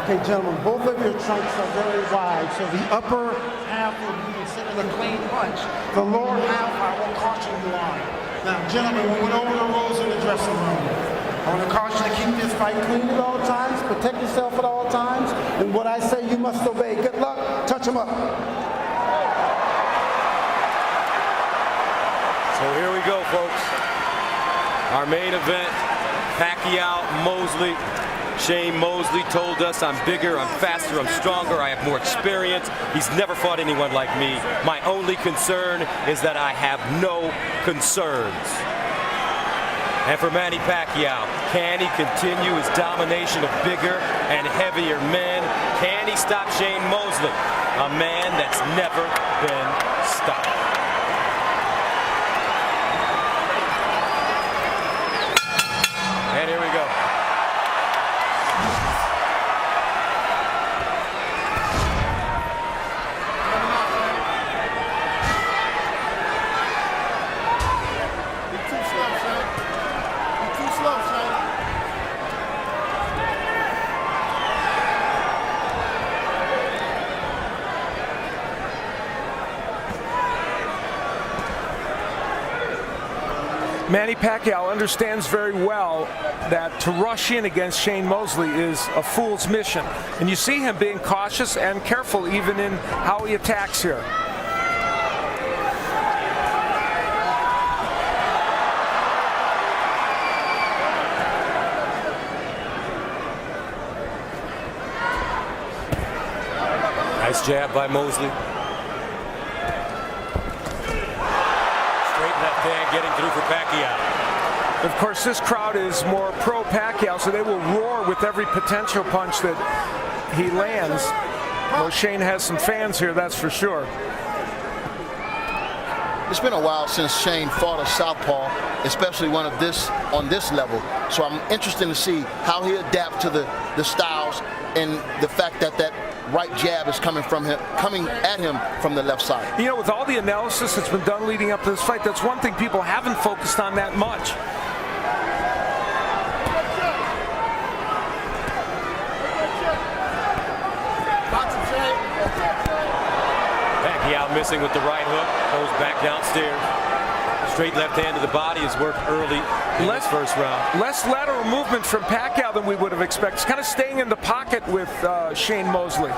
Okay, gentlemen, both of your trunks are very wide, so the upper half will be considered a clean punch. The lower half I will caution you on. Now, gentlemen, we went over the rules in the dressing room. I want to caution you to keep this fight clean at all times, protect yourself at all times, and what I say you must obey. Good luck. Touch him up. So here we go, folks. Our main event, Pacquiao, Mosley. Shane Mosley told us I'm bigger, I'm faster, I'm stronger, I have more experience. He's never fought anyone like me. My only concern is that I have no concerns. And for Manny Pacquiao, can he continue his domination of bigger and heavier men? Can he stop Shane Mosley, a man that's never been stopped? And here we go. Manny Pacquiao understands very well that to rush in against Shane Mosley is a fool's mission. And you see him being cautious and careful even in how he attacks here. Nice jab by Mosley. Getting through for Pacquiao. Of course, this crowd is more pro-Pacquiao, so they will roar with every potential punch that he lands. Well, Shane has some fans here, that's for sure. It's been a while since Shane fought a southpaw, especially one of this on this level. So I'm interested to see how he adapts to the styles and the fact that that right jab is coming at him from the left side. You know, with all the analysis that's been done leading up to this fight, that's one thing people haven't focused on that much. Pacquiao missing with the right hook, goes back downstairs. Straight left hand to the body has worked early in this first round. Less lateral movement from Pacquiao than we would have expected. He's kind of staying in the pocket with Shane Mosley.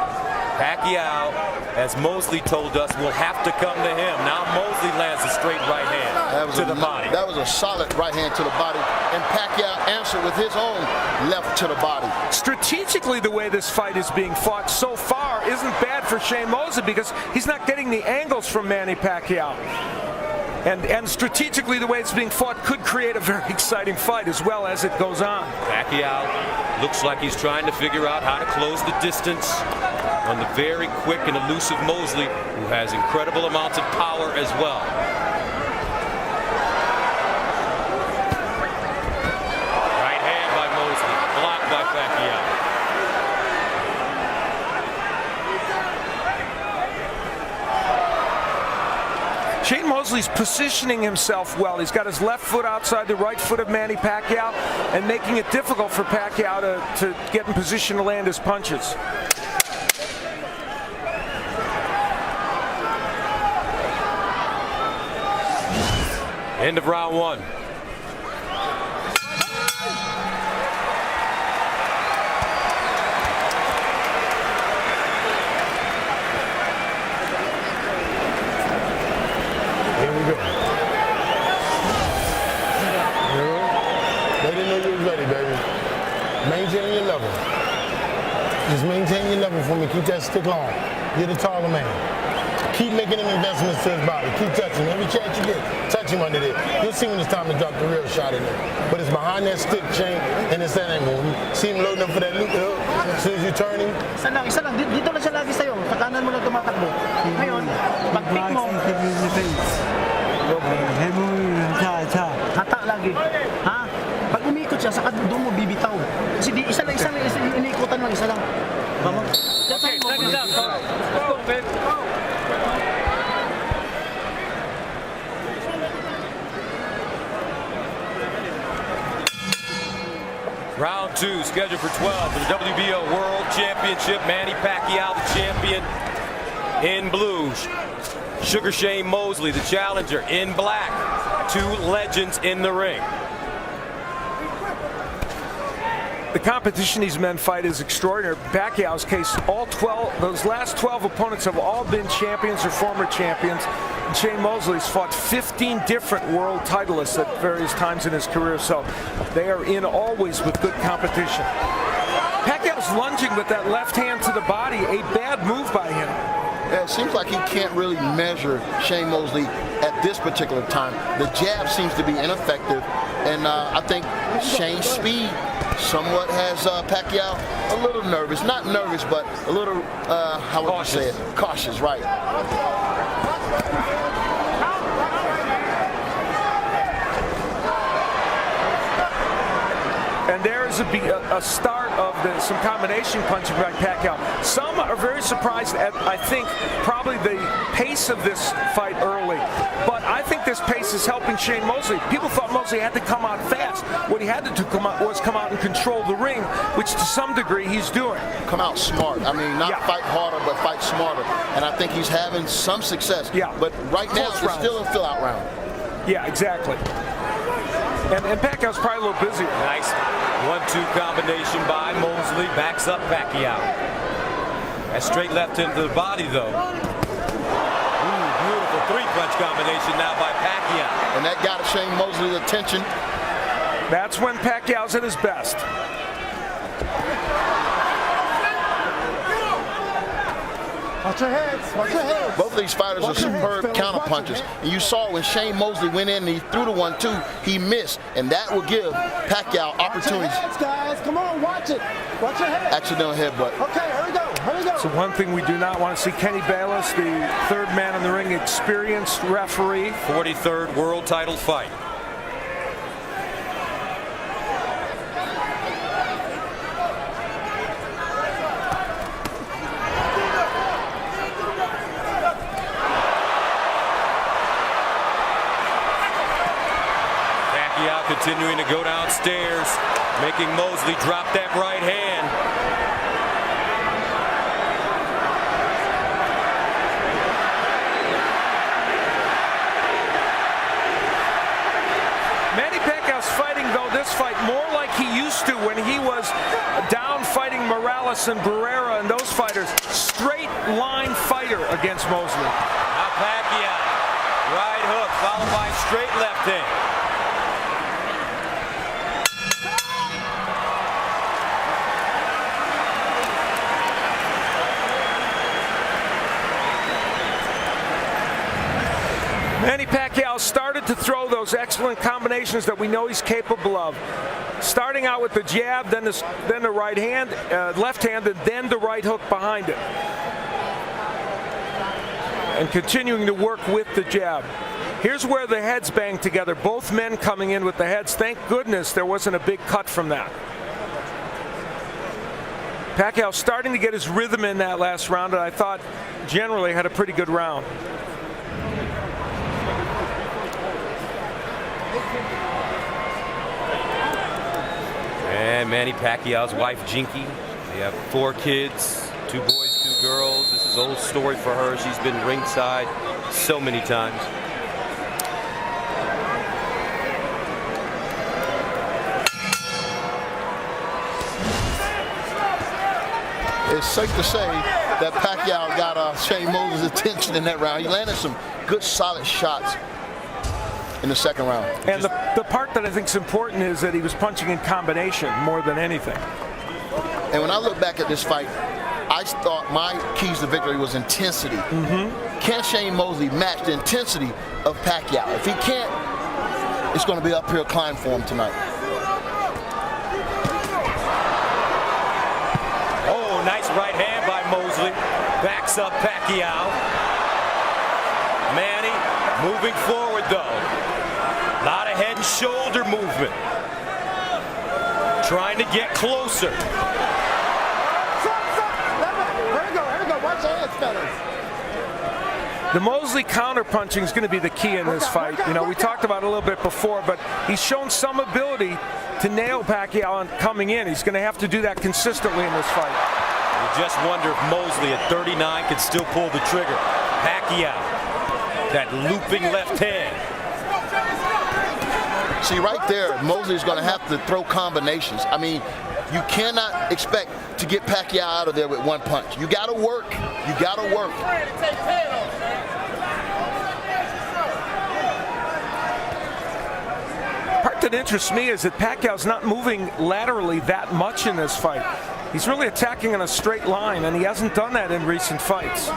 Pacquiao, as Mosley told us, will have to come to him. Now Mosley lands a straight right hand to the body. That was a solid right hand to the body, and Pacquiao answered with his own left to the body. Strategically, the way this fight is being fought so far isn't bad for Shane Mosley because he's not getting the angles from Manny Pacquiao. And strategically, the way it's being fought could create a very exciting fight as well as it goes on. Pacquiao looks like he's trying to figure out how to close the distance on the very quick and elusive Mosley, who has incredible amounts of power as well. Right hand by Mosley, blocked by Pacquiao. Shane Mosley's positioning himself well. He's got his left foot outside the right foot of Manny Pacquiao and making it difficult for Pacquiao to get in position to land his punches. End of round one. Maintain your level. Just maintain your level for me. Keep that stick long. You're the taller man. Keep making them investments to his body. Keep touching him. Every chance you get, touch him under there. You'll see when it's time to drop the real shot in there. But it's behind that stick chain and it's that angle. You see him loading up for that loop hook. As soon as you turn him. Isa lang. Dito lang siya lagi sa'yo. Pagkanan mo lang tumatakbo. Ngayon, pag-pick mo. Hata lagi. Ha? Pag umikot siya, saka doon mo bibitaw. Kasi di, isa lang, iniikutan lang, isa lang. Okay, second down. Go, man. Round 2, scheduled for 12 for the WBO World Championship. Manny Pacquiao, the champion, in blue. Sugar Shane Mosley, the challenger, in black. Two legends in the ring. The competition these men fight is extraordinary. Pacquiao's case, those last 12 opponents have all been champions or former champions. And Shane Mosley's fought 15 different world titleists at various times in his career, so they are in always with good competition. Pacquiao's lunging with that left hand to the body, a bad move by him. Yeah, it seems like he can't really measure Shane Mosley at this particular time. The jab seems to be ineffective, and I think Shane's speed somewhat has Pacquiao a little nervous. Not nervous, but a little, how would you say it? Cautious, right. And there is a start of some combination punching by Pacquiao. Some are very surprised at, I think, probably the pace of this fight early. But I think this pace is helping Shane Mosley. People thought Mosley had to come out fast. What he had to do was come out and control the ring, which to some degree he's doing. Come out smart. I mean, not fight harder, but fight smarter. And I think he's having some success. Yeah. But right now, it's still a fill-out round. Yeah, exactly. And Pacquiao's probably a little busy. Nice 1-2 combination by Mosley. Backs up Pacquiao. A straight left into the body, though. Ooh, beautiful three-punch combination now by Pacquiao. And that got Shane Mosley's attention. That's when Pacquiao's at his best. Watch your heads. Watch your heads. Both of these fighters are superb counterpunchers. And you saw when Shane Mosley went in and he threw the 1-2, he missed. And that will give Pacquiao opportunities. Watch your heads, guys. Come on, watch it. Watch your heads. Accidental headbutt. Okay, here we go. Here we go. So one thing we do not want to see, Kenny Bayless, the third man in the ring, experienced referee. 43rd world title fight. Continuing to go downstairs, making Mosley drop that right hand. Manny Pacquiao's fighting, though, this fight more like he used to when he was down fighting Morales and Barrera and those fighters. Straight line fighter against Mosley. Now Pacquiao, right hook followed by straight left hand. Manny Pacquiao started to throw those excellent combinations that we know he's capable of. Starting out with the jab, then the right hand, left hand, and then the right hook behind it. And continuing to work with the jab. Here's where the heads bang together. Both men coming in with the heads. Thank goodness there wasn't a big cut from that. Pacquiao starting to get his rhythm in that last round, and I thought generally had a pretty good round. And Manny Pacquiao's wife, Jinky. They have 4 kids, 2 boys, 2 girls. This is an old story for her. She's been ringside so many times. It's safe to say that Pacquiao got Shane Mosley's attention in that round. He landed some good, solid shots in the second round. And the part that I think is important is that he was punching in combination more than anything. And when I look back at this fight, I thought my keys to victory was intensity. Can Shane Mosley match the intensity of Pacquiao? If he can't, it's going to be an uphill climb for him tonight. Oh, nice right hand by Mosley. Backs up Pacquiao. Manny moving forward, though. A lot of head and shoulder movement. Trying to get closer. Here we go. Here we go. Watch your heads, fellas. The Mosley counterpunching is going to be the key in this fight. You know, we talked about it a little bit before, but he's shown some ability to nail Pacquiao coming in. He's going to have to do that consistently in this fight. You just wonder if Mosley at 39 can still pull the trigger. Pacquiao, that looping left hand. See, right there, Mosley's going to have to throw combinations. I mean, you cannot expect to get Pacquiao out of there with one punch. You got to work. You got to work. Part that interests me is that Pacquiao's not moving laterally that much in this fight. He's really attacking in a straight line, and he hasn't done that in recent fights.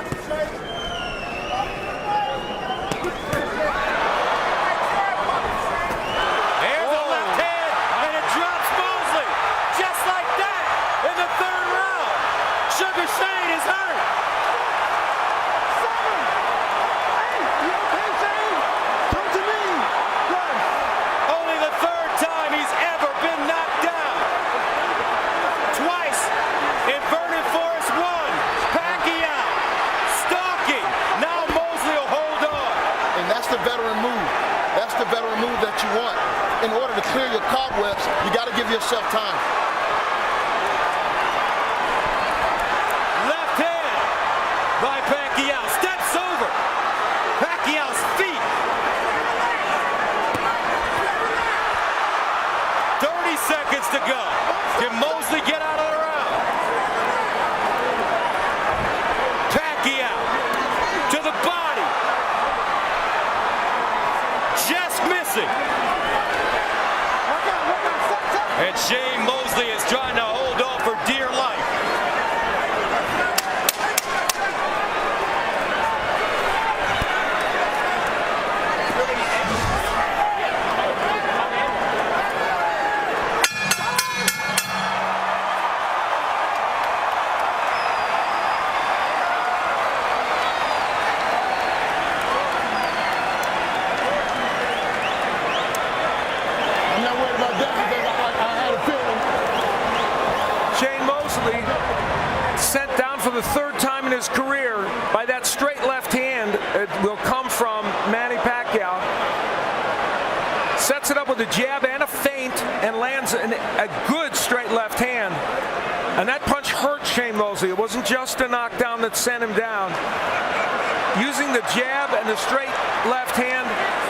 In order to clear your cobwebs, you got to give yourself time. Left hand by Pacquiao. Steps over Pacquiao's feet. 30 seconds to go. Can Mosley get out of the round? Pacquiao to the body. Just missing. And Shane Mosley is trying to hold on for dear life. I'm not worried about that because I had a feeling. Shane Mosley, sent down for the third time in his career by that straight left hand. It will come from Manny Pacquiao. Sets it up with a jab and a feint and lands a good straight left hand. And that punch hurt Shane Mosley. It wasn't just a knockdown that sent him down. Using the jab and the straight left hand,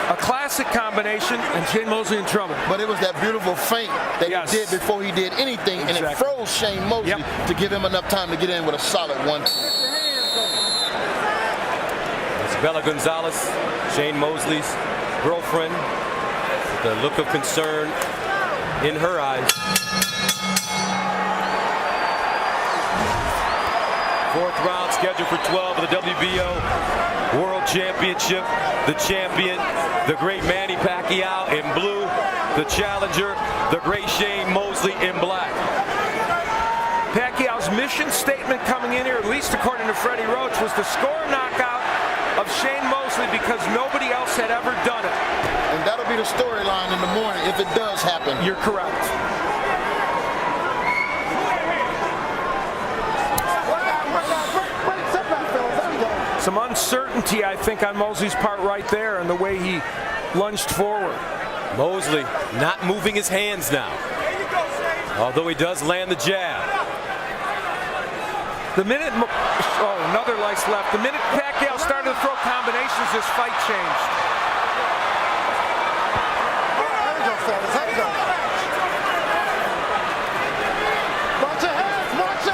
a classic combination, and Shane Mosley in trouble. But it was that beautiful feint that he did before he did anything, and it froze Shane Mosley to give him enough time to get in with a solid one. It's Bella Gonzalez, Shane Mosley's girlfriend, with the look of concern in her eyes. Fourth round scheduled for 12 of the WBO World Championship. The champion, the great Manny Pacquiao in blue. The challenger, the great Shane Mosley in black. Pacquiao's mission statement coming in here, at least according to Freddie Roach, was to score a knockout of Shane Mosley because nobody else had ever done it. And that'll be the storyline in the morning if it does happen. You're correct. Some uncertainty, I think, on Mosley's part right there and the way he lunged forward. Mosley not moving his hands now, although he does land the jab. The minute, another lice left. The minute Pacquiao started to throw combinations, this fight changed.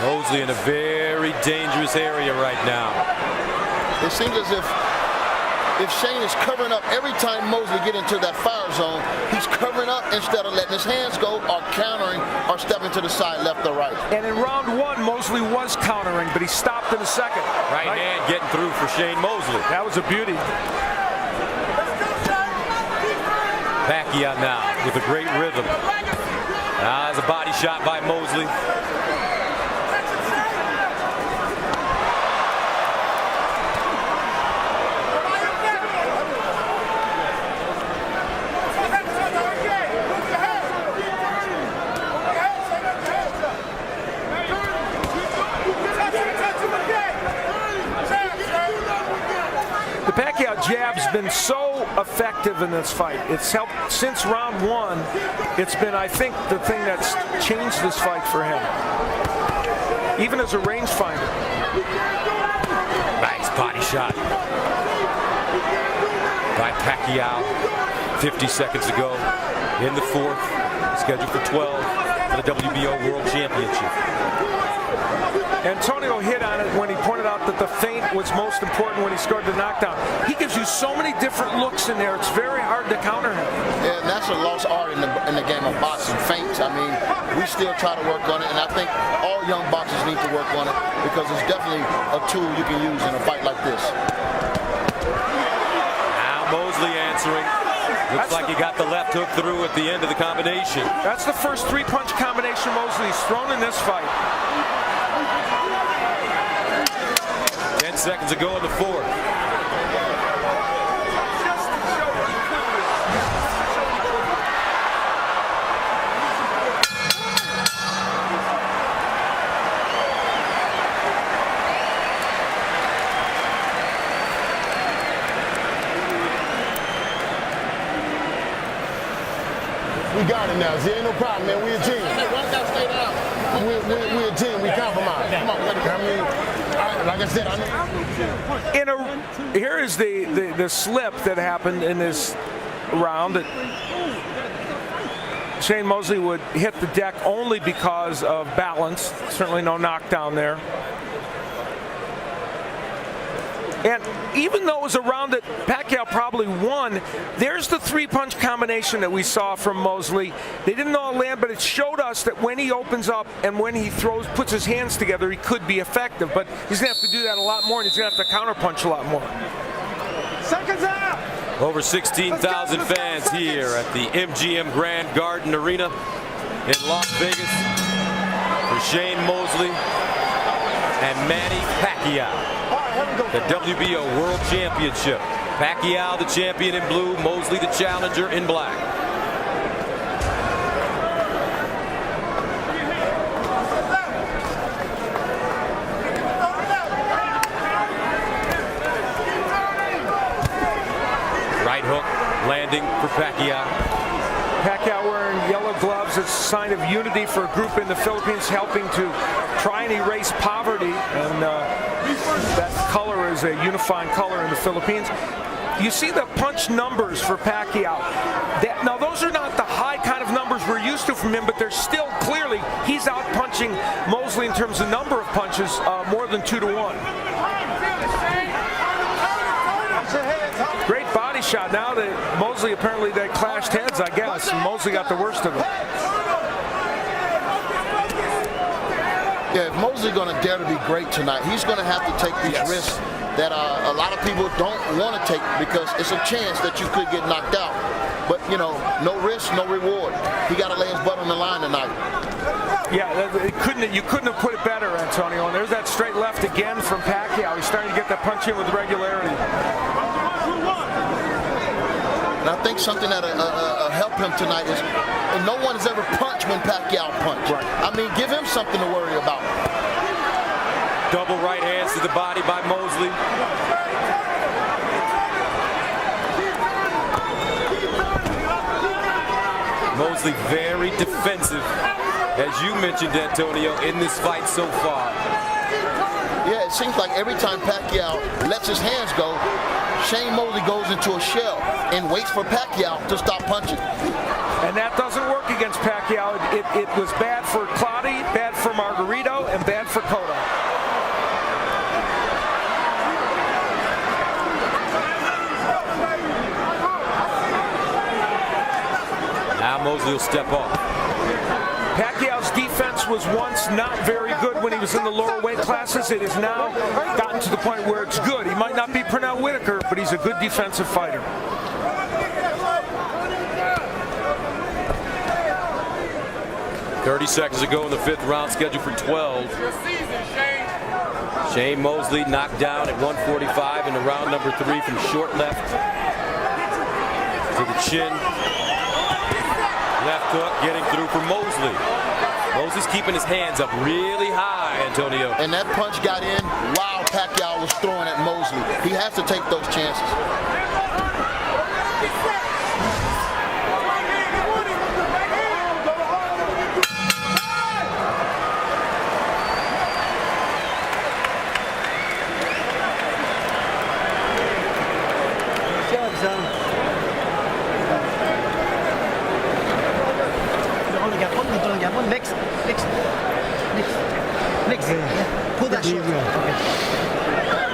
Mosley in a very dangerous area right now. It seems as if Shane is covering up every time Mosley get into that fire zone, he's covering up instead of letting his hands go or countering or stepping to the side left or right. And in round one, Mosley was countering, but he stopped in the second. Right hand getting through for Shane Mosley. That was a beauty. Pacquiao now with a great rhythm. Now there's a body shot by Mosley. Pacquiao jab jab's been so effective in this fight. It's helped since round 1. It's been, I think, the thing that's changed this fight for him, even as a rangefinder. Nice body shot by Pacquiao. 50 seconds ago in the 4th, scheduled for 12 for the WBO World Championship. Antonio hit on it when he pointed out that the feint was most important when he scored the knockdown. He gives you so many different looks in there. It's very hard to counter him. Yeah, and that's a lost art in the game of boxing, feints. I mean, we still try to work on it, and I think all young boxers need to work on it because it's definitely a tool you can use in a fight like this. Now Mosley answering. Looks like he got the left hook through at the end of the combination. That's the first 3-punch combination Mosley's thrown in this fight. 10 seconds ago in the 4th. We got it now. See, ain't no problem, man. We a team. We a team. We compromise. Come on, I mean, like I said, I know. Here is the slip that happened in this round. That Shane Mosley would hit the deck only because of balance. Certainly no knockdown there. And even though it was a round that Pacquiao probably won, there's the 3-punch combination that we saw from Mosley. They didn't all land, but it showed us that when he opens up and when he puts his hands together, he could be effective. But he's going to have to do that a lot more, and he's going to have to counterpunch a lot more. Seconds out! Over 16,000 fans here at the MGM Grand Garden Arena in Las Vegas for Shane Mosley and Manny Pacquiao. The WBO World Championship. Pacquiao the champion in blue, Mosley the challenger in black. Right hook landing for Pacquiao. Pacquiao wearing yellow gloves is a sign of unity for a group in the Philippines, helping to try and erase poverty, and that color is a unifying color in the Philippines. You see the punch numbers for Pacquiao. Now those are not the high kind of numbers we're used to from him, but they're still clearly, he's out punching Mosley in terms of number of punches, more than 2-to-1. Great body shot. Now that Mosley, apparently they clashed heads, I guess, and Mosley got the worst of it. Yeah, if Mosley's going to dare to be great tonight, he's going to have to take these risks that a lot of people don't want to take because it's a chance that you could get knocked out. But, you know, no risk, no reward. He got to lay his butt on the line tonight. Yeah, you couldn't have put it better, Antonio. And there's that straight left again from Pacquiao. He's starting to get that punch in with regularity. And I think something that'll help him tonight is no one has ever punched when Pacquiao punched. Right. I mean, give him something to worry about. Double right hands to the body by Mosley. Mosley very defensive, as you mentioned, Antonio, in this fight so far. Yeah, it seems like every time Pacquiao lets his hands go, Shane Mosley goes into a shell and waits for Pacquiao to stop punching. And that doesn't work against Pacquiao. It was bad for Clottey, bad for Margarito, and bad for Cotto. Now Mosley will step off. Pacquiao's defense was once not very good when he was in the lower weight classes. It has now gotten to the point where it's good. He might not be Pernell Whitaker, but he's a good defensive fighter. Seconds ago in the 5th round, scheduled for 12. Shane Mosley knocked down at 145 into round number 3 from short left to the chin. Left hook getting through for Mosley. Mosley's keeping his hands up really high, Antonio. And that punch got in while Pacquiao was throwing at Mosley. He has to take those chances. lang yapon. Next. Yeah. Pull that short.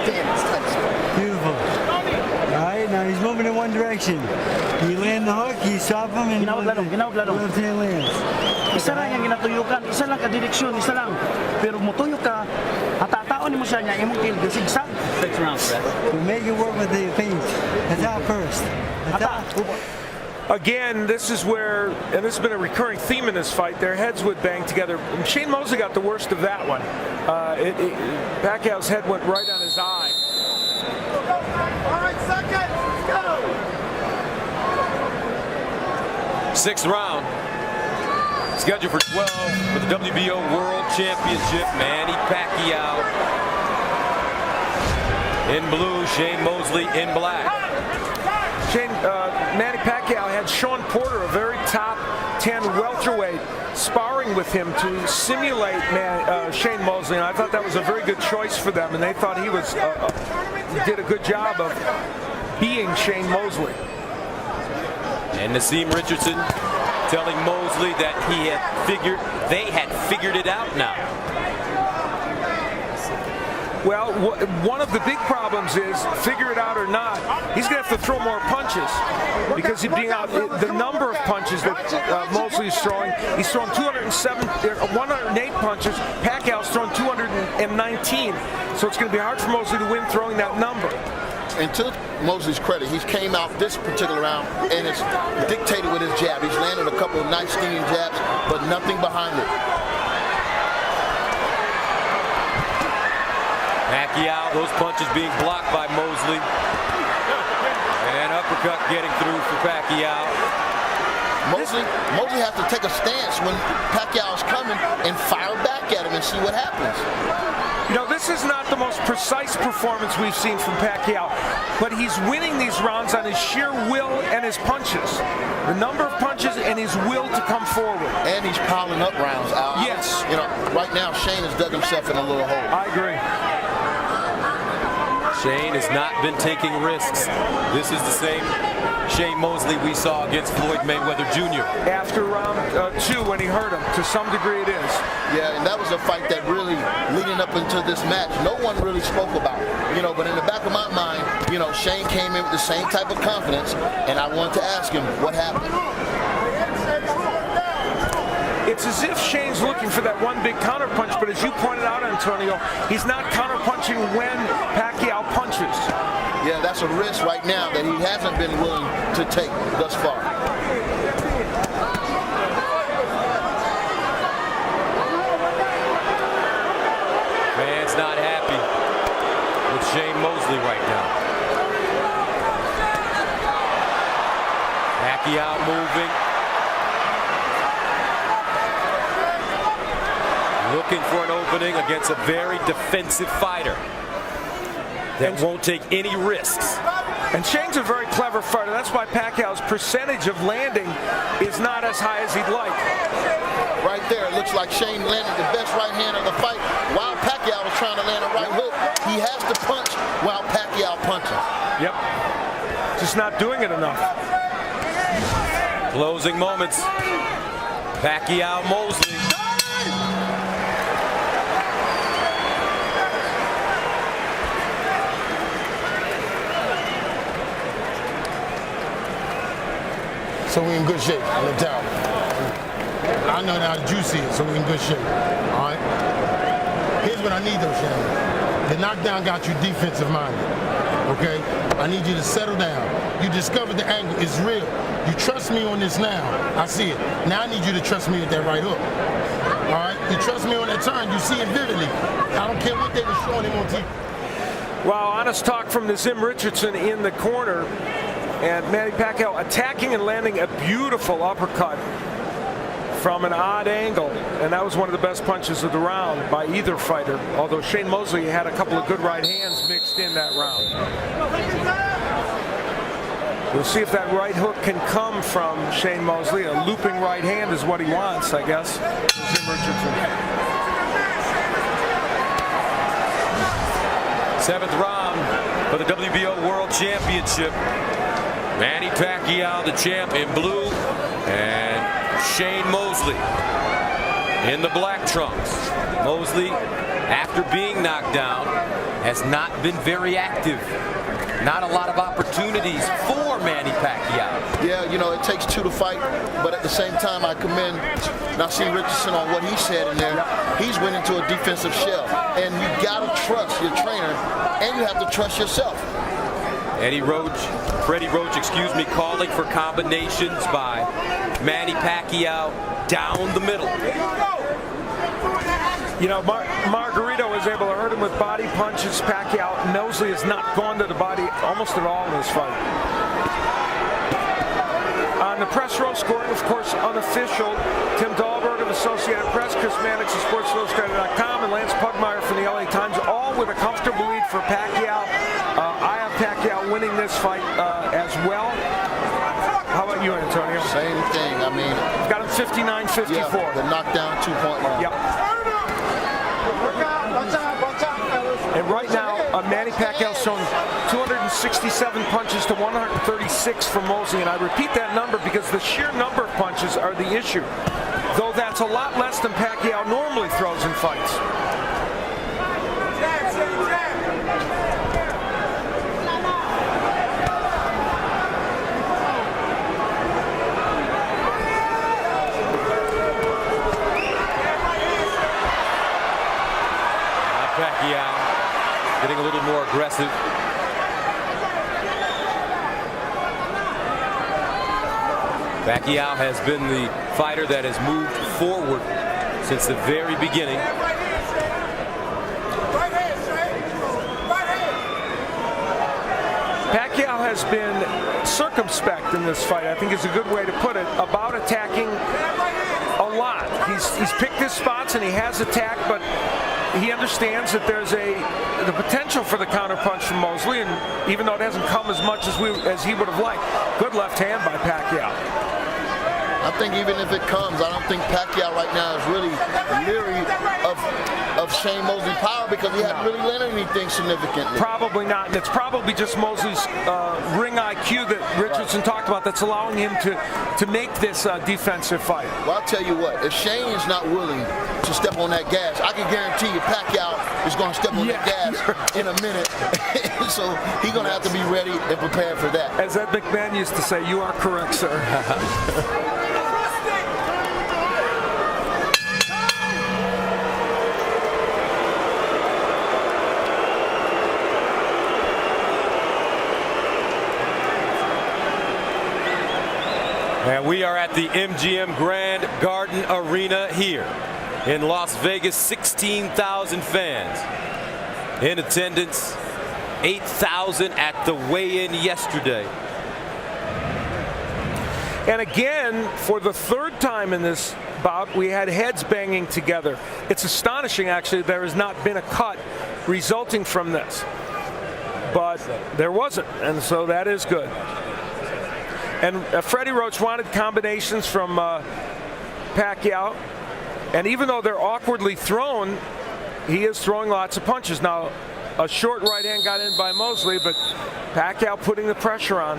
Okay. Beautiful. All right, now he's moving in one direction. You land the hook, you stop him, and Ginawag ladong. left hand lands. Isa lang yung ginatuyukan, isa lang ka direksyon, isa lang. Pero mutuyok ka, atataon mo siya niya, imong kill, zigzag. 6 rounds, So make it work with the feint. Attack first. Attack. Again, this is where, and this has been a recurring theme in this fight, their heads would bang together. Shane Mosley got the worst of that one. Pacquiao's head went right on his eye. All right, second, go. 6th round. Scheduled for 12 for the WBO World Championship. Manny Pacquiao in blue, Shane Mosley in black. Manny Pacquiao had Sean Porter, a very top 10 welterweight, sparring with him to simulate Shane Mosley, and I thought that was a very good choice for them, and they thought he was did a good job of being Shane Mosley. And Naseem Richardson telling Mosley that they had figured it out now. Well, one of the big problems is, figure it out or not, he's going to have to throw more punches because he's being out. The number of punches that Mosley is throwing, he's thrown 108 punches. Pacquiao's thrown 219. So it's going to be hard for Mosley to win throwing that number. And to Mosley's credit, he's came out this particular round and it's dictated with his jab. He's landed a couple of nice stinging jabs, but nothing behind it. Pacquiao, those punches being blocked by Mosley. And uppercut getting through for Pacquiao. Mosley has to take a stance when Pacquiao's coming and fire back at him and see what happens. You know, this is not the most precise performance we've seen from Pacquiao, but he's winning these rounds on his sheer will and his punches. The number of punches and his will to come forward. And he's piling up rounds, Al. Yes. You know, right now Shane has dug himself in a little hole. I agree. Shane has not been taking risks. This is the same Shane Mosley we saw against Floyd Mayweather Jr. After round 2 when he hurt him, to some degree it is. Yeah, and that was a fight that really, leading up into this match, no one really spoke about. You know, but in the back of my mind, you know, Shane came in with the same type of confidence, and I wanted to ask him what happened. It's as if Shane's looking for that one big counterpunch, but as you pointed out, Antonio, he's not counterpunching when Pacquiao punches. Yeah, that's a risk right now that he hasn't been willing to take thus far. Man's not happy with Shane Mosley right now. Pacquiao moving. Looking for an opening against a very defensive fighter that won't take any risks. And Shane's a very clever fighter. That's why Pacquiao's percentage of landing is not as high as he'd like. Right there, it looks like Shane landed the best right hand of the fight while Pacquiao was trying to land a right hook. He has to punch while Pacquiao punches. Yep. Just not doing it enough. Closing moments. Pacquiao Mosley. So we're in good shape, no doubt. I know how juicy it is, so we're in good shape. All right? Here's what I need though, Shannon. The knockdown got you defensive minded. Okay? I need you to settle down. You discovered the angle. It's real. You trust me on this now. I see it. Now I need you to trust me with that right hook. All right? You trust me on that turn. You see it vividly. I don't care what they were showing him on TV. Well, honest talk from Naseem Richardson in the corner. And Manny Pacquiao attacking and landing a beautiful uppercut from an odd angle. And that was one of the best punches of the round by either fighter. Although Shane Mosley had a couple of good right hands mixed in that round. We'll see if that right hook can come from Shane Mosley. A looping right hand is what he wants, I guess. Naseem Richardson. 7th round for the WBO World Championship. Manny Pacquiao, the champ, in blue, and Shane Mosley In the black trunks, Mosley, after being knocked down, has not been very active. Not a lot of opportunities for Manny Pacquiao. Yeah, you know, it takes two to fight, but at the same time, I commend Nassim Richardson on what he said in there. He's went into a defensive shell, and you gotta trust your trainer, and you have to trust yourself. Freddie Roach, excuse me, calling for combinations by Manny Pacquiao down the middle. You know, Margarito was able to hurt him with body punches. Pacquiao, Mosley has not gone to the body almost at all in this fight. On the press row scoring, of course, unofficial. Tim Dahlberg of Associated Press, Chris Mannix of SportsIllustrated.com, and Lance Pugmire from the LA Times, all with a comfortable lead for Pacquiao. I have Pacquiao winning this fight as well. How about you, Antonio? Same thing. I mean, got him 59-54. Yeah, the knockdown 2-point line. Yep. And right now, Manny Pacquiao's shown 267 punches to 136 from Mosley. And I repeat that number because the sheer number of punches are the issue. Though that's a lot less than Pacquiao normally throws in fights. Pacquiao getting a little more aggressive. Pacquiao has been the fighter that has moved forward since the very beginning. Pacquiao has been circumspect in this fight, I think is a good way to put it, about attacking a lot. He's picked his spots and he has attacked, but he understands that there's the potential for the counterpunch from Mosley, and even though it hasn't come as much as he would have liked. Good left hand by Pacquiao. I think even if it comes, I don't think Pacquiao right now is really leery of Shane Mosley's power because he hasn't really learned anything significantly. Probably not, and it's probably just Mosley's ring IQ that Richardson talked about that's allowing him to make this defensive fight. Well, I'll tell you what, if Shane is not willing to step on that gas, I can guarantee you Pacquiao is going to step on that gas in a minute. So he's going to have to be ready and prepared for that. As Ed McMahon used to say, you are correct, sir. And we are at the MGM Grand Garden Arena here in Las Vegas. 16,000 fans in attendance. 8,000 at the weigh-in yesterday. And again, for the third time in this bout, we had heads banging together. It's astonishing, actually, there has not been a cut resulting from this. But there wasn't, and so that is good. And Freddie Roach wanted combinations from Pacquiao. And even though they're awkwardly thrown, he is throwing lots of punches. Now, a short right hand got in by Mosley, but Pacquiao putting the pressure on.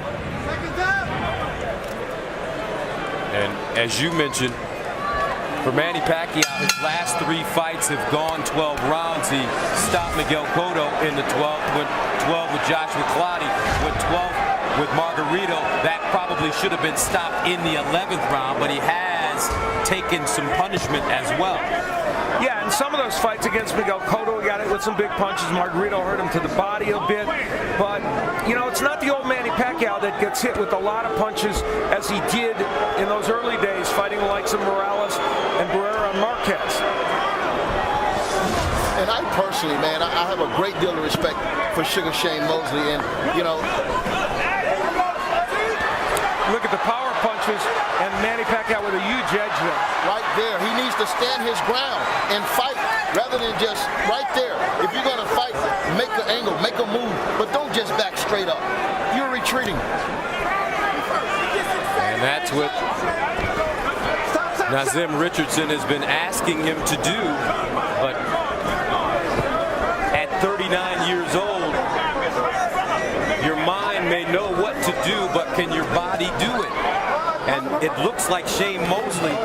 And as you mentioned, for Manny Pacquiao, his last 3 fights have gone 12 rounds. He stopped Miguel Cotto in the 12th, went 12 with Joshua Clottey, went 12 with Margarito. That probably should have been stopped in the 11th round, but he has taken some punishment as well. Yeah, and some of those fights against Miguel Cotto, he got hit with some big punches. Margarito hurt him to the body a bit. But, you know, it's not the old Manny Pacquiao that gets hit with a lot of punches as he did in those early days, fighting the likes of Morales and Barrera and Marquez. And I personally, man, I have a great deal of respect for Sugar Shane Mosley. And, you know, look at the power punches, and Manny Pacquiao with a huge edge there. Right there. He needs to stand his ground and fight rather than just right there. If you're going to fight, make an angle, make a move, but don't just back straight up. You're retreating. And that's what Nazim Richardson has been asking him to do. But at 39 years old, your mind may know what to do, but can your body do it? And it looks like Shane Mosley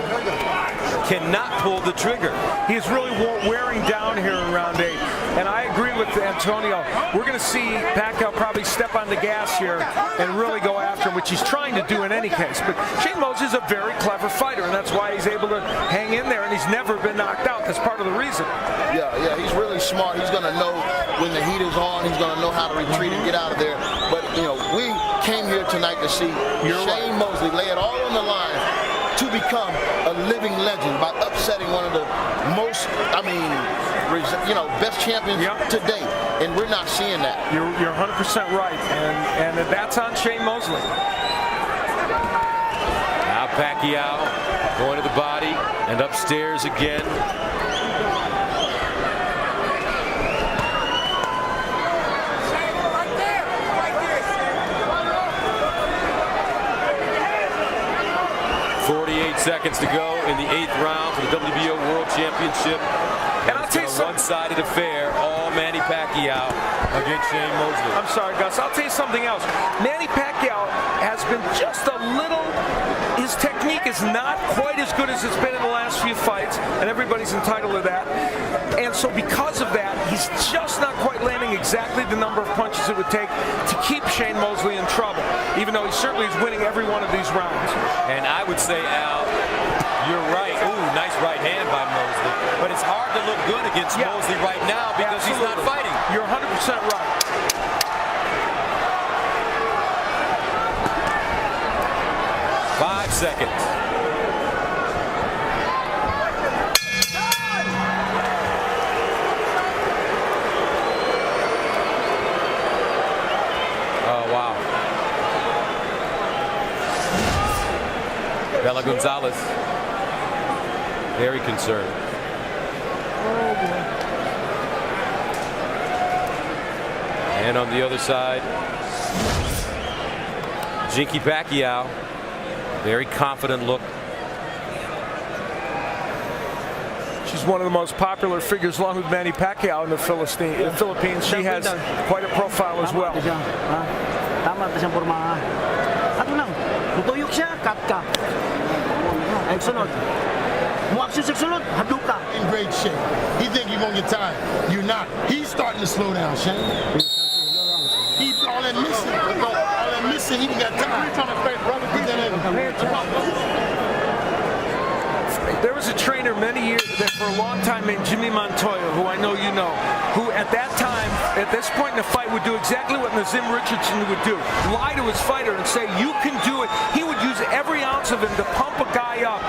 cannot pull the trigger. He is really wearing down here in round 8. And I agree with Antonio. We're going to see Pacquiao probably step on the gas here and really go after him, which he's trying to do in any case. But Shane Mosley is a very clever fighter, and that's why he's able to hang in there, and he's never been knocked out. That's part of the reason. Yeah, he's really smart. He's going to know when the heat is on. He's going to know how to retreat and get out of there. But, you know, we came here tonight to see Shane Mosley lay it all on the line to become a living legend by upsetting one of the most, best champions to date. And we're not seeing that. You're 100% right, and that's on Shane Mosley. Now Pacquiao going to the body and upstairs again. Seconds to go in the 8th round for the WBO World Championship. And I'll tell you something. One-sided affair, all Manny Pacquiao against Shane Mosley. I'm sorry, Gus. I'll tell you something else. Manny Pacquiao has been just a little. His technique is not quite as good as it's been in the last few fights, and everybody's entitled to that. And so because of that, he's just not quite landing exactly the number of punches it would take to keep Shane Mosley in trouble, even though he certainly is winning every one of these rounds. And I would say, Al, you're right. Ooh, nice right hand by Mosley. But it's hard to look good against Mosley right now because he's not fighting. You're 100% right. Seconds. Oh, wow. Bella Gonzalez, very concerned. And on the other side, Jinky Pacquiao. Very confident look. She's one of the most popular figures along with Manny Pacquiao in the Philippines. She has quite a profile as well. Tama na siyang porma. Ato lang, tutuyok siya, cut ka. Ay, sunod. Mo-action sa sunod, hadlok ka. In great shape. He think you're going to get tired. You're not. He's starting to slow down, Shane. He's all that missing. All that missing, he got tired. There was a trainer many years, for a long time, named Jimmy Montoya, who I know you know, who at that time, at this point in the fight, would do exactly what Nazim Richardson would do. Lie to his fighter and say, you can do it. He would use every ounce of him to pump a guy up.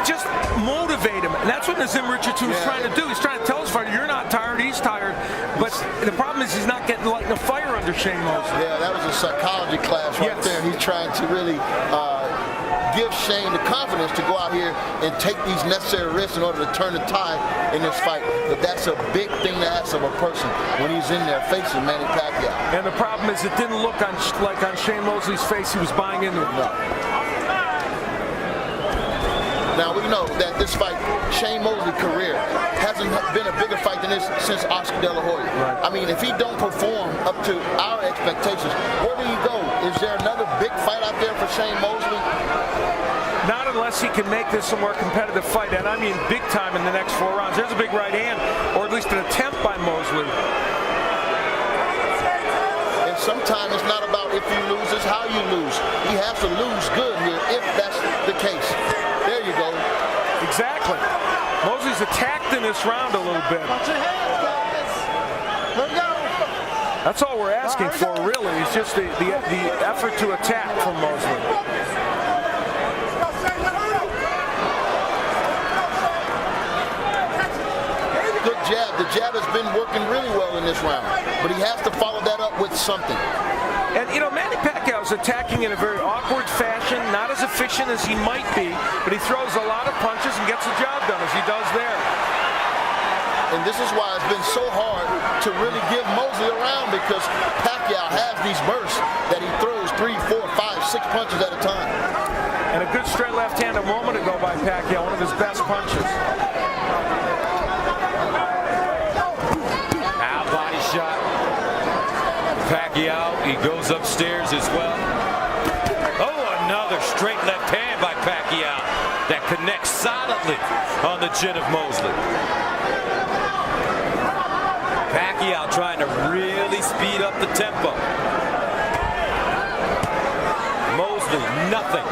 Just motivate him. And that's what Nazim Richardson was trying to do. He's trying to tell his fighter, you're not tired, he's tired. But the problem is he's not getting lighting a fire under Shane Mosley. Yeah, that was a psychology class right there. He's trying to really give Shane the confidence to go out here and take these necessary risks in order to turn the tide in this fight. But that's a big thing to ask of a person when he's in there facing Manny Pacquiao. And the problem is it didn't look like on Shane Mosley's face he was buying into it. No. Now we know that this fight, Shane Mosley's career, hasn't been a bigger fight than this since Oscar De La Hoya. Right. I mean, if he don't perform up to our expectations, where do you go? Is there another big fight out there for Shane Mosley? Not unless he can make this a more competitive fight, and I mean big time in the next 4 rounds. There's a big right hand, or at least an attempt by Mosley. And sometimes it's not about if you lose, it's how you lose. He has to lose good here if that's the case. There you go. Exactly. Mosley's attacked in this round a little bit. Watch your hands, guys. There we go. That's all we're asking for, really. It's just the effort to attack from Mosley. Good jab. The jab has been working really well in this round, but he has to follow that up with something. And, you know, Manny Pacquiao is attacking in a very awkward fashion, not as efficient as he might be, but he throws a lot of punches and gets the job done, as he does there. And this is why it's been so hard to really give Mosley around, because Pacquiao has these bursts that he throws 3, 4, 5, 6 punches at a time. And a good straight left hand a moment ago by Pacquiao, one of his best punches. Now body shot. Pacquiao, he goes upstairs as well. Oh, another straight left hand by Pacquiao. that connects solidly on the chin of Mosley. Pacquiao trying to really speed up the tempo. Mosley, nothing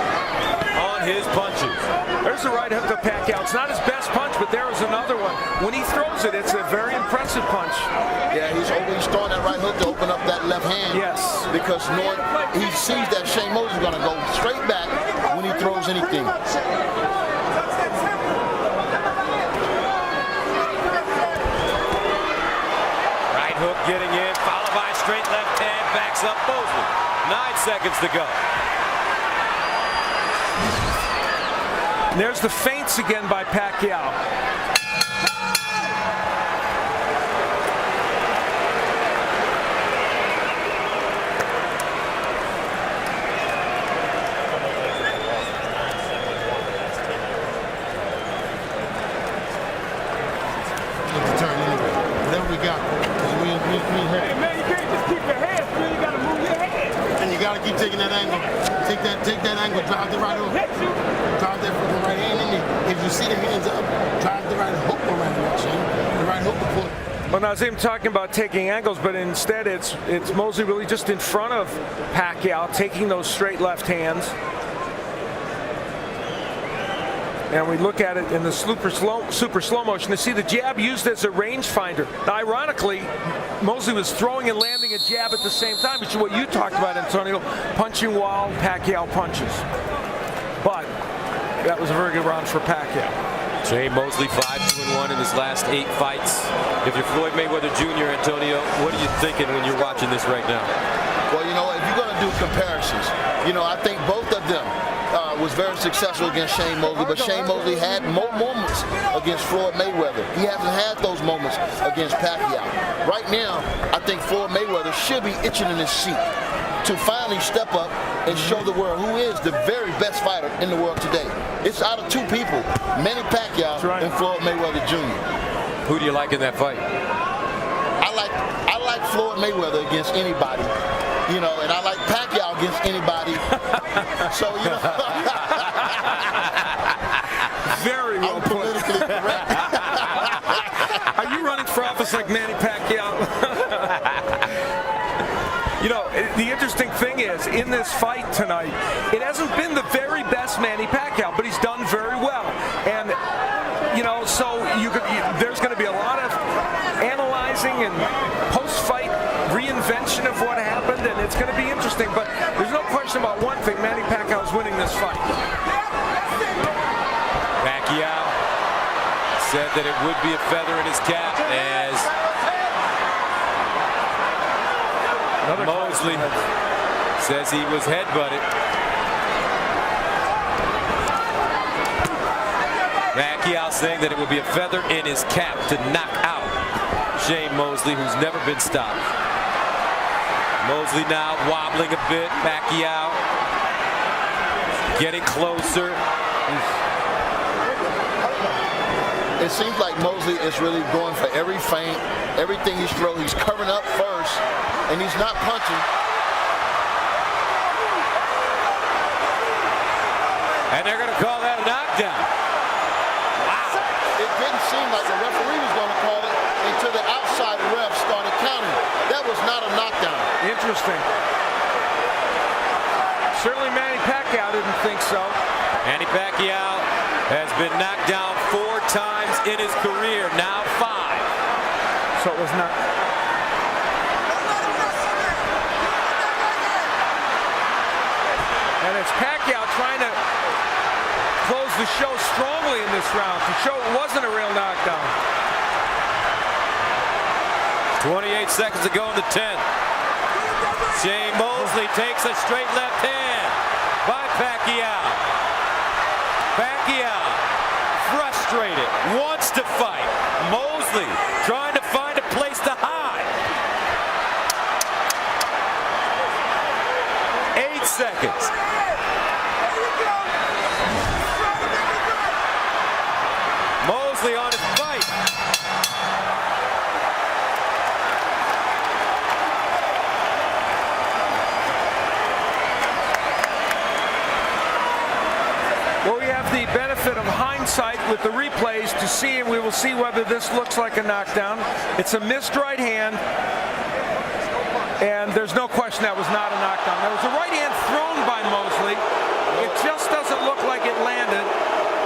on his punches. There's the right hook of Pacquiao. It's not his best punch, but there is another one. When he throws it, it's a very impressive punch. Yeah, he's throwing that right hook to open up that left hand. Yes. Because he sees that Shane Mosley's going to go straight back when he throws anything. Right hook getting in, followed by straight left hand, backs up Mosley. 9 seconds to go. And there's the feints again by Pacquiao. Turn anyway. Whatever we got. We hit. Hey man, you can't just keep your hands free. You gotta move your head. And you gotta keep taking that angle. Take that angle, drive the right hook. Drive that fucking right hand in there. If you see the hands up, drive the right hook around that Shane. The right hook before. Well, Nazim talking about taking angles, but instead it's Mosley really just in front of Pacquiao, taking those straight left hands. And we look at it in the super slow motion to see the jab used as a rangefinder. Now, ironically, Mosley was throwing and landing a jab at the same time, which is what you talked about, Antonio, punching while Pacquiao punches. But that was a very good round for Pacquiao. Shane Mosley 5-2-1 in his last 8 fights. If you're Floyd Mayweather Jr., Antonio, what are you thinking when you're watching this right now? Well, you know, if you're going to do comparisons, you know, I think both of them was very successful against Shane Mosley, but Shane Mosley had more moments against Floyd Mayweather. He hasn't had those moments against Pacquiao. Right now, I think Floyd Mayweather should be itching in his seat to finally step up and show the world who is the very best fighter in the world today. It's out of 2 people, Manny Pacquiao and Floyd Mayweather Jr. Who do you like in that fight? I like Floyd Mayweather against anybody, you know, and I like Pacquiao against anybody. So, you know. Very well put. Politically correct. Are you running for office like Manny Pacquiao? You know, the interesting thing is, in this fight tonight, it hasn't been the very best Manny Pacquiao, but he's done very well. And, you know, so there's going to be a lot of analyzing and post-fight reinvention of what happened, and it's going to be interesting. But there's no question about one thing, Manny Pacquiao is winning this fight. Pacquiao said that it would be a feather in his cap as Mosley says he was headbutted. Pacquiao saying that it would be a feather in his cap to knock out Shane Mosley, who's never been stopped. Mosley now wobbling a bit. Pacquiao getting closer. It seems like Mosley is really going for every feint, everything he's throwing. He's covering up first, and he's not punching. And they're going to call that a knockdown. Wow. It didn't seem like the referee was going to call it until the outside ref started counting. That was not a knockdown. Interesting. Certainly Manny Pacquiao didn't think so. Manny Pacquiao has been knocked down 4 times in his career, now 5. So it was not. And it's Pacquiao trying to close the show strongly in this round to show it wasn't a real knockdown. 28 seconds to go in the 10th. Shane Mosley takes a straight left hand by Pacquiao. Pacquiao, frustrated, wants to fight. Mosley trying to find a place to hide. 8 seconds. Mosley on his fight. Well, we have the benefit hindsight with the replays to see, and we will see whether this looks like a knockdown. It's a missed right hand, and there's no question that was not a knockdown. There was a right hand thrown by Mosley. It just doesn't look like it landed.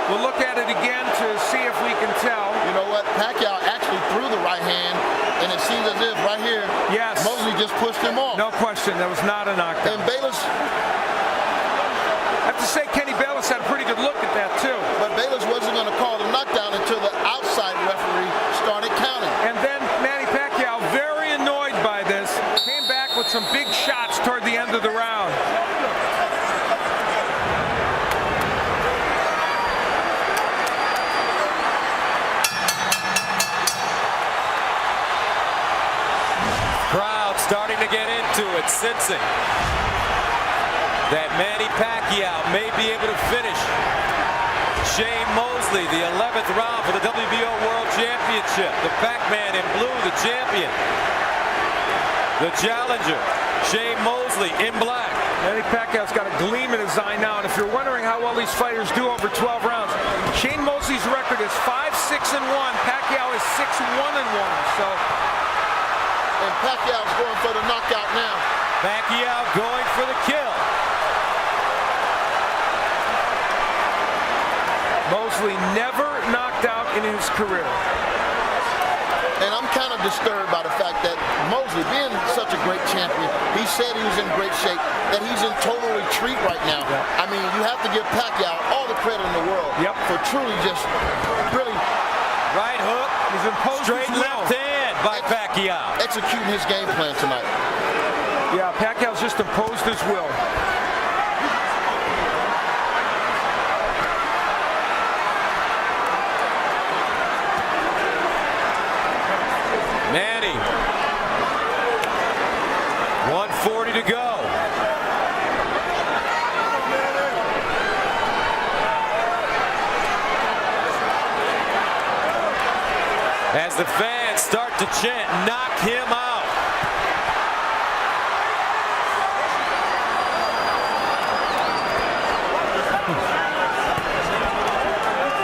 We'll look at it again to see if we can tell. You know what? Pacquiao actually threw the right hand, and it seems as if right here, yes, Mosley just pushed him off. No question, that was not a knockdown. And Bayless, I have to say Kenny Bayless had a pretty good look at that too. but Bayless wasn't going to call the knockdown until the outside referee started counting. And then Manny Pacquiao, very annoyed by this, came back with some big shots toward the end of the round. Crowd starting to get into it, sensing that Manny Pacquiao may be able to finish Shane Mosley, the 11th round for the WBO World Championship. The Pac-Man in blue, the champion. The challenger, Shane Mosley in black. Manny Pacquiao's got a gleam in his eye now, and if you're wondering how well these fighters do over 12 rounds, Shane Mosley's record is 5-6-1. Pacquiao is 6-1-1. So. And Pacquiao's going for the knockout now. Pacquiao going for the kill. Mosley never knocked out in his career. And I'm kind of disturbed by the fact that Mosley, being such a great champion, he said he was in great shape, that he's in total retreat right now. I mean, you have to give Pacquiao all the credit in the world for truly just really right hook. He's imposed straight left hand by Pacquiao. Executing his game plan tonight. Yeah, Pacquiao's just imposed his will. Manny, 140 to go. As the fans start to chant, knock him out.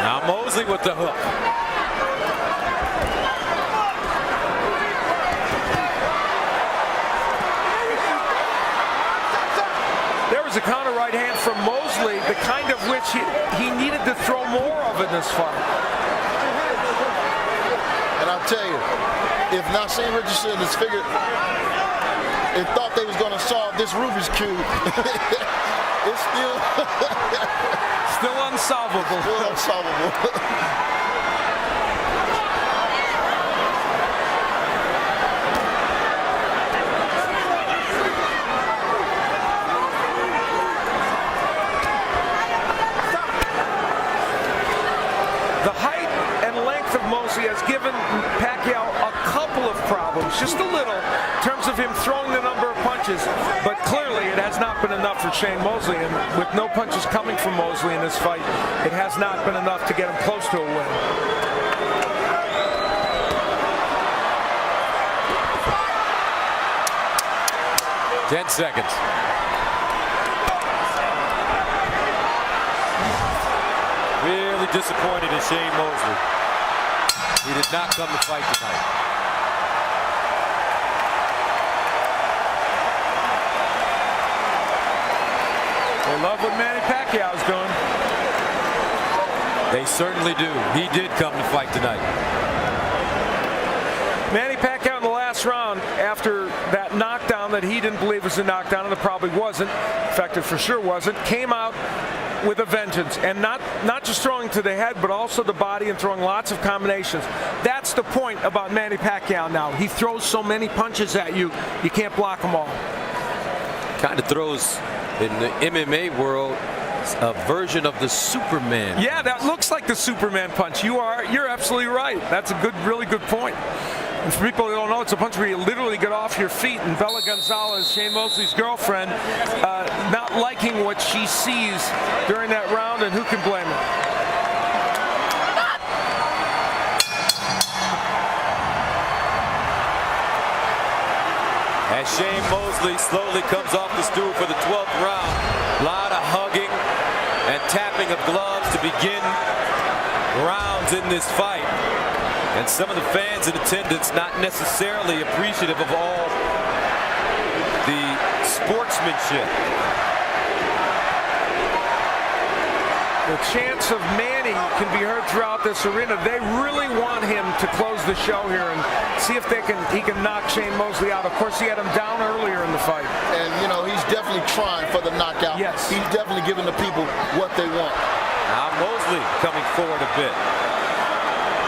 Now Mosley with the hook. There was a counter right hand from Mosley, the kind of which he needed to throw more of in this fight. And I'll tell you, if Nassim Richardson has figured and thought they was going to solve this Rubik's Cube, it's still unsolvable. Still unsolvable. The height and length of Mosley has given Pacquiao a couple of problems, just a little, in terms of him throwing the number of punches, but clearly it has not been enough for Shane Mosley, and with no punches coming from Mosley in this fight, it has not been enough to get him close to a win. Ten seconds. Really disappointed in Shane Mosley. He did not come to fight tonight. They love what Manny Pacquiao's doing. They certainly do. He did come to fight tonight. Manny Pacquiao in the last round, after that knockdown that he didn't believe was a knockdown, and it probably wasn't, in fact it for sure wasn't, came out with a vengeance, and not just throwing to the head, but also the body and throwing lots of combinations. That's the point about Manny Pacquiao now. He throws so many punches at you, you can't block them all. Kind of throws, in the MMA world, a version of the Superman. Yeah, that looks like the Superman punch. You're absolutely right. That's a really good point. And for people who don't know, it's a punch where you literally get off your feet. And Bella Gonzalez, Shane Mosley's girlfriend, not liking what she sees during that round, and who can blame her? As Shane Mosley slowly comes off the stool for the 12th round, a lot of hugging and tapping of gloves to begin rounds in this fight. And some of the fans in attendance not necessarily appreciative of all the sportsmanship. The chants of Manny can be heard throughout this arena. They really want him to close the show here and see if he can knock Shane Mosley out. Of course, he had him down earlier in the fight. And, you know, he's definitely trying for the knockout. Yes. He's definitely giving the people what they want. Now Mosley coming forward a bit.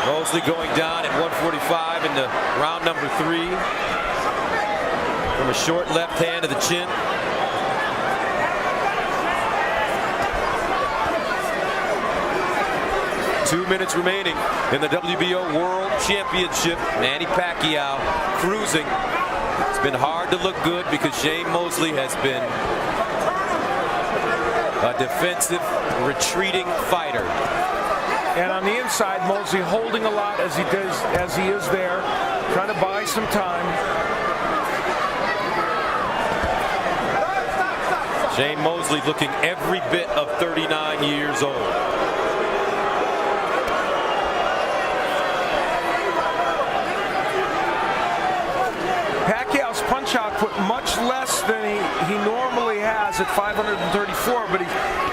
Mosley going down at 145 in the round number 3 from a short left hand to the chin. Two minutes remaining in the WBO World Championship. Manny Pacquiao cruising. It's been hard to look good because Shane Mosley has been a defensive, retreating fighter. And on the inside, Mosley holding a lot as he is there, trying to buy some time. Shane Mosley looking every bit of 39 years old. Pacquiao's punch output much less than he normally has at 534, but he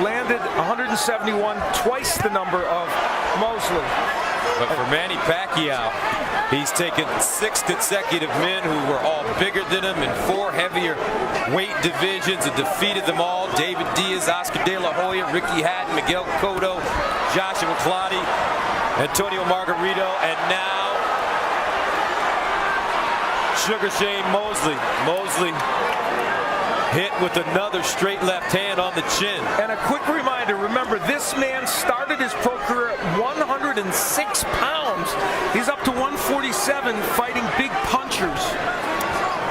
landed 171, twice the number of Mosley. But for Manny Pacquiao, he's taken 6 consecutive men who were all bigger than him in 4 heavier weight divisions and defeated them all. David Diaz, Oscar De La Hoya, Ricky Hatton, Miguel Cotto, Joshua Clottey, Antonio Margarito, and now Sugar Shane Mosley. Mosley hit with another straight left hand on the chin. And a quick reminder, remember, this man started his pro career at 106 pounds. He's up to 147 fighting big punchers.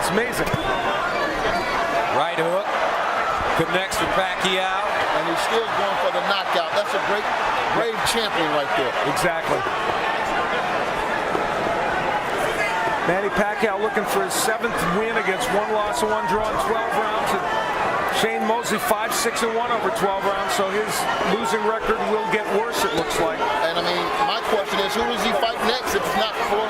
It's amazing. Right hook connects for Pacquiao. And he's still going for the knockout. That's a great, brave champion right there. Exactly. Manny Pacquiao looking for his 7th win against 1 loss and 1 draw in 12 rounds. And Shane Mosley 5-6-1 over 12 rounds, so his losing record will get worse, it looks like. And I mean, my question is, who does he fight next if it's not Floyd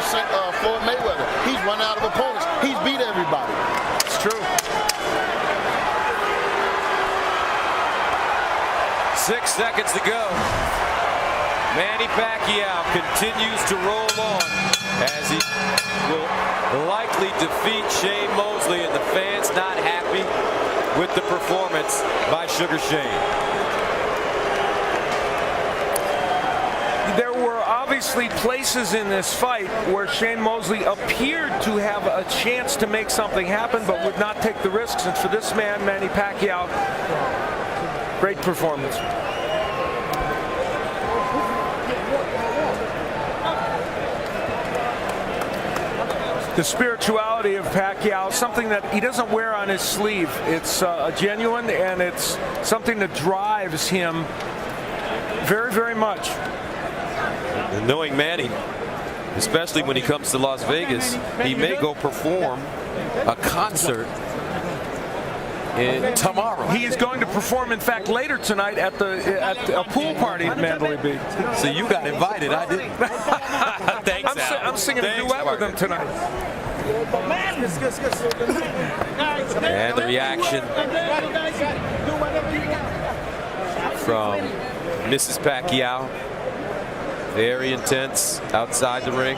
Mayweather? He's run out of opponents. He's beat everybody. It's true. 6 seconds to go. Manny Pacquiao continues to roll on as he will likely defeat Shane Mosley, and the fans not happy with the performance by Sugar Shane. There were obviously places in this fight where Shane Mosley appeared to have a chance to make something happen, but would not take the risks. And for this man, Manny Pacquiao, great performance. The spirituality of Pacquiao, something that he doesn't wear on his sleeve. It's genuine, and it's something that drives him very, very much. And knowing Manny, especially when he comes to Las Vegas, he may go perform a concert tomorrow. He is going to perform, in fact, later tonight at a pool party at Mandalay Bay. So you got invited, I didn't. Thanks, Al. I'm singing a duet with him tonight. And the reaction from Mrs. Pacquiao, very intense outside the ring.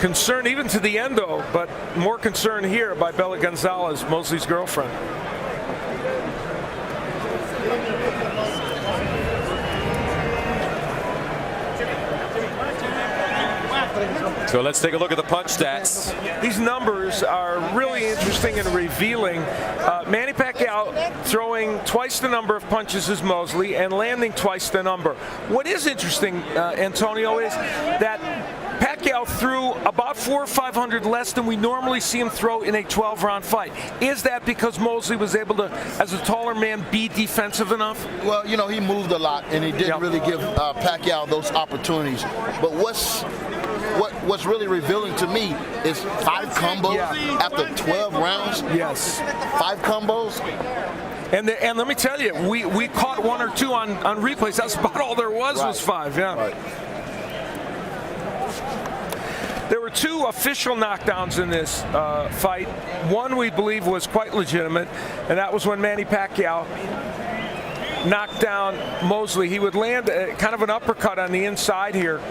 Concern even to the end, though, but more concern here by Bella Gonzalez, Mosley's girlfriend. So let's take a look at the punch stats. These numbers are really interesting and revealing. Manny Pacquiao throwing twice the number of punches as Mosley and landing twice the number. What is interesting, Antonio, is that Pacquiao threw about 400 or 500 less than we normally see him throw in a 12-round fight. Is that because Mosley was able to, as a taller man, be defensive enough? Well, you know, he moved a lot, and he didn't really give Pacquiao those opportunities. But what's really revealing to me is 5 combos after 12 rounds. Yes. 5 combos. And let me tell you, we caught 1 or 2 on replays. That's about all there was 5. Yeah. Right. There were 2 official knockdowns in this fight. One we believe was quite legitimate, and that was when Manny Pacquiao knocked down Mosley. He would land kind of an uppercut on the inside here,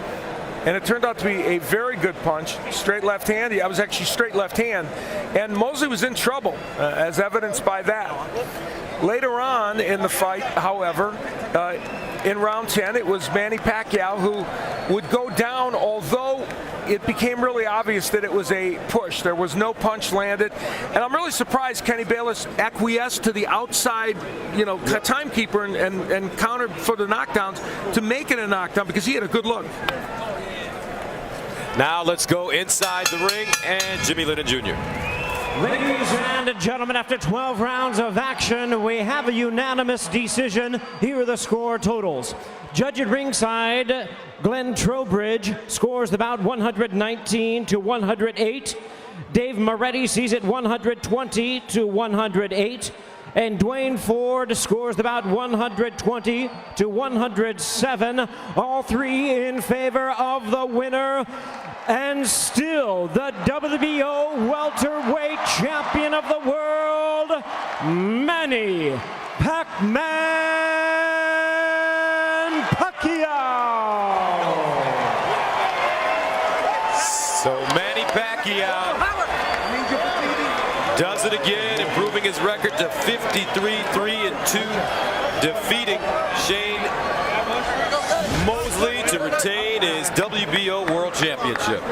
and it turned out to be a very good punch. Straight left hand. I was actually straight left hand, and Mosley was in trouble, as evidenced by that. Later on in the fight, however, in round 10, it was Manny Pacquiao who would go down, although it became really obvious that it was a push. There was no punch landed. And I'm really surprised Kenny Bayless acquiesced to the outside, timekeeper and countered for the knockdowns to make it a knockdown, because he had a good look. Now let's go inside the ring and Jimmy Lennon Jr. Ladies and gentlemen, after 12 rounds of action, we have a unanimous decision. Here are the score totals. Judge at ringside, Glenn Trowbridge scores the bout 119 to 108. Dave Moretti sees it 120 to 108. And Dwayne Ford scores the bout 120 to 107. All 3 in favor of the winner. And still the WBO welterweight champion of the world, Manny Pac-Man Pacquiao. So Manny Pacquiao does it again, improving his record to 53-3-2, defeating Shane Mosley to retain his WBO World Championship.